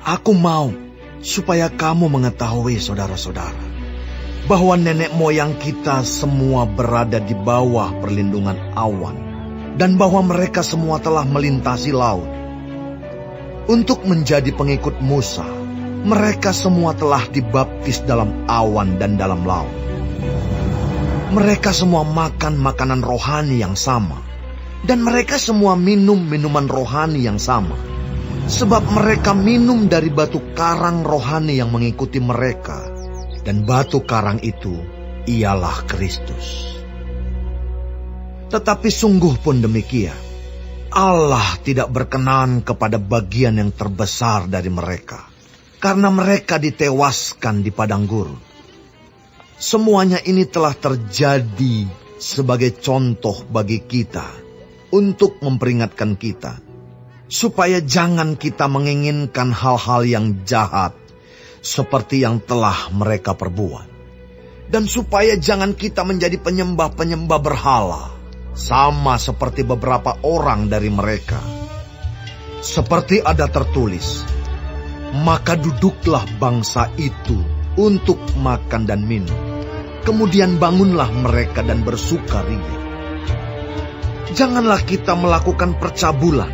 Aku mau supaya kamu mengetahui, saudara-saudara, bahwa nenek moyang kita semua berada di bawah perlindungan awan, dan bahwa mereka semua telah melintasi laut. Untuk menjadi pengikut Musa, mereka semua telah dibaptis dalam awan dan dalam laut. Mereka semua makan makanan rohani yang sama, dan mereka semua minum minuman rohani yang sama, sebab mereka minum dari batu karang rohani yang mengikuti mereka, dan batu karang itu ialah Kristus. Tetapi sungguh pun demikian, Allah tidak berkenan kepada bagian yang terbesar dari mereka, karena mereka ditewaskan di padang gurun. Semuanya ini telah terjadi sebagai contoh bagi kita, untuk memperingatkan kita, supaya jangan kita menginginkan hal-hal yang jahat, seperti yang telah mereka perbuat. Dan supaya jangan kita menjadi penyembah-penyembah berhala, sama seperti beberapa orang dari mereka. Seperti ada tertulis, maka duduklah bangsa itu untuk makan dan minum. Kemudian bangunlah mereka dan bersukaria. Janganlah kita melakukan percabulan,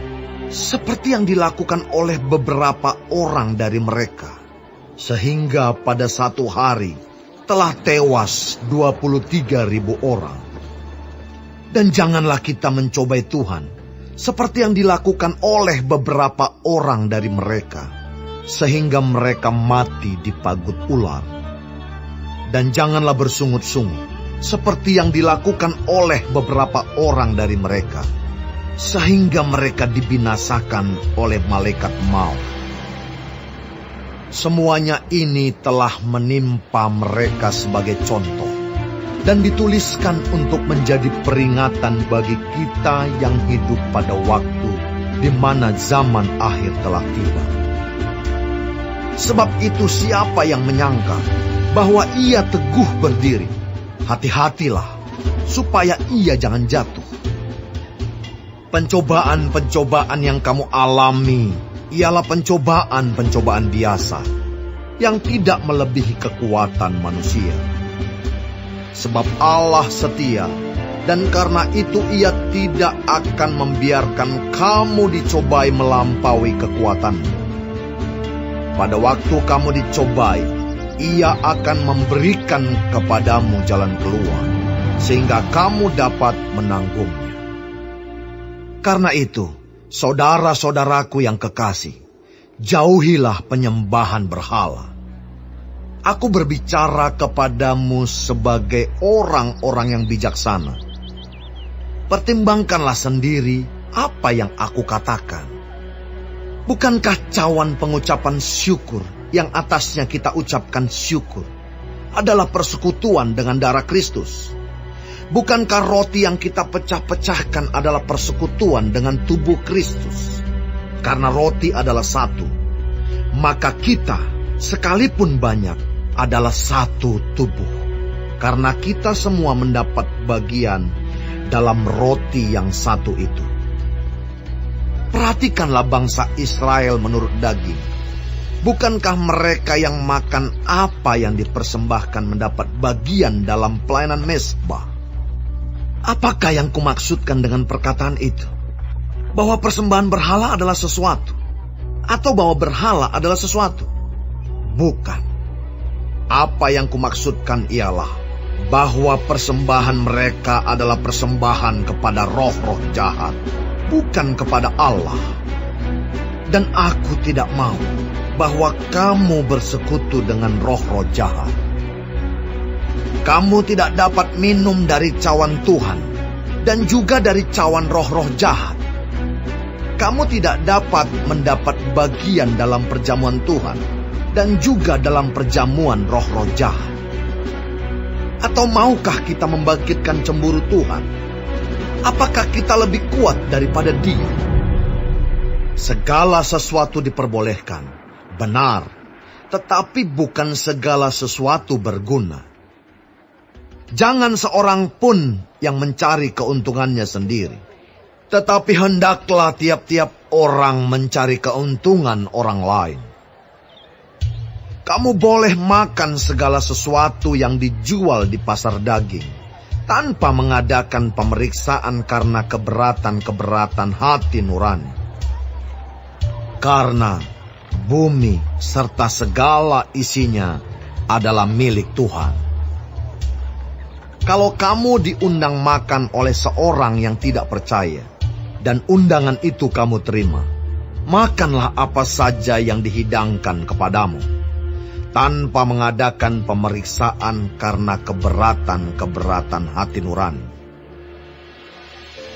seperti yang dilakukan oleh beberapa orang dari mereka, sehingga pada satu hari telah tewas 23.000 orang. Dan janganlah kita mencobai Tuhan, seperti yang dilakukan oleh beberapa orang dari mereka, sehingga mereka mati di pagut ular. Dan janganlah bersungut-sungut, seperti yang dilakukan oleh beberapa orang dari mereka, sehingga mereka dibinasakan oleh malaikat maut. Semuanya ini telah menimpa mereka sebagai contoh, dan dituliskan untuk menjadi peringatan bagi kita yang hidup pada waktu di mana zaman akhir telah tiba. Sebab itu siapa yang menyangka bahwa ia teguh berdiri, hati-hatilah supaya ia jangan jatuh. Pencobaan-pencobaan yang kamu alami ialah pencobaan-pencobaan biasa, yang tidak melebihi kekuatan manusia. Sebab Allah setia, dan karena itu ia tidak akan membiarkan kamu dicobai melampaui kekuatanmu. Pada waktu kamu dicobai, ia akan memberikan kepadamu jalan keluar, sehingga kamu dapat menanggungnya. Karena itu, saudara-saudaraku yang kekasih, jauhilah penyembahan berhala. Aku berbicara kepadamu sebagai orang-orang yang bijaksana. Pertimbangkanlah sendiri apa yang aku katakan. Bukankah cawan pengucapan syukur yang atasnya kita ucapkan syukur adalah persekutuan dengan darah Kristus? Bukankah roti yang kita pecah-pecahkan adalah persekutuan dengan tubuh Kristus? Karena roti adalah satu, maka kita sekalipun banyak adalah satu tubuh. Karena kita semua mendapat bagian dalam roti yang satu itu. Perhatikanlah bangsa Israel menurut daging. Bukankah mereka yang makan apa yang dipersembahkan mendapat bagian dalam pelayanan mezbah? Apakah yang kumaksudkan dengan perkataan itu? Bahwa persembahan berhala adalah sesuatu? Atau bahwa berhala adalah sesuatu? Bukan. Apa yang kumaksudkan ialah bahwa persembahan mereka adalah persembahan kepada roh-roh jahat, bukan kepada Allah. Dan aku tidak mau bahwa kamu bersekutu dengan roh-roh jahat. Kamu tidak dapat minum dari cawan Tuhan dan juga dari cawan roh-roh jahat. Kamu tidak dapat mendapat bagian dalam perjamuan Tuhan dan juga dalam perjamuan roh-roh jahat. Atau maukah kita membangkitkan cemburu Tuhan? Apakah kita lebih kuat daripada Dia? Segala sesuatu diperbolehkan, benar, tetapi bukan segala sesuatu berguna. Jangan seorang pun yang mencari keuntungannya sendiri, tetapi hendaklah tiap-tiap orang mencari keuntungan orang lain. Kamu boleh makan segala sesuatu yang dijual di pasar daging, tanpa mengadakan pemeriksaan karena keberatan-keberatan hati nurani. Karena bumi serta segala isinya adalah milik Tuhan. Kalau kamu diundang makan oleh seorang yang tidak percaya, dan undangan itu kamu terima, makanlah apa saja yang dihidangkan kepadamu, tanpa mengadakan pemeriksaan karena keberatan-keberatan hati nurani.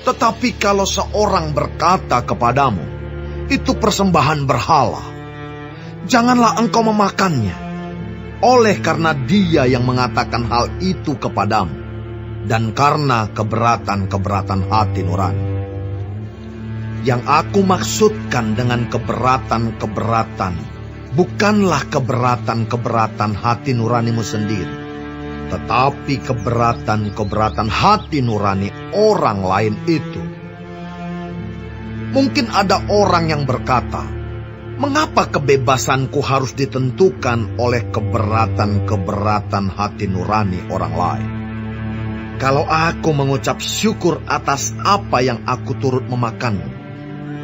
Tetapi kalau seorang berkata kepadamu, itu persembahan berhala, janganlah engkau memakannya, oleh karena dia yang mengatakan hal itu kepadamu, dan karena keberatan-keberatan hati nurani. Yang aku maksudkan dengan keberatan-keberatan bukanlah keberatan-keberatan hati nuranimu sendiri, tetapi keberatan-keberatan hati nurani orang lain itu. Mungkin ada orang yang berkata, mengapa kebebasanku harus ditentukan oleh keberatan-keberatan hati nurani orang lain? Kalau aku mengucap syukur atas apa yang aku turut memakannya,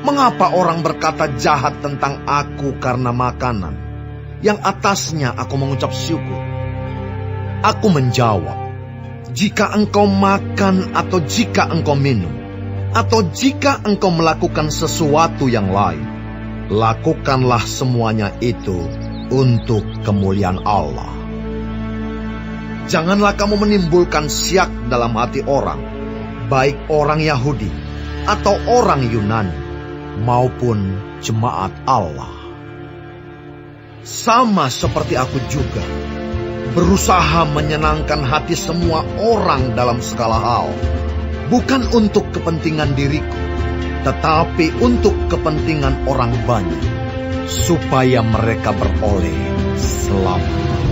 mengapa orang berkata jahat tentang aku karena makanan yang atasnya aku mengucap syukur? Aku menjawab, jika engkau makan atau jika engkau minum, atau jika engkau melakukan sesuatu yang lain, lakukanlah semuanya itu untuk kemuliaan Allah. Janganlah kamu menimbulkan syak dalam hati orang, baik orang Yahudi atau orang Yunani, maupun jemaat Allah. Sama seperti aku juga berusaha menyenangkan hati semua orang dalam segala hal, bukan untuk kepentingan diriku, tetapi untuk kepentingan orang banyak, supaya mereka beroleh selamat.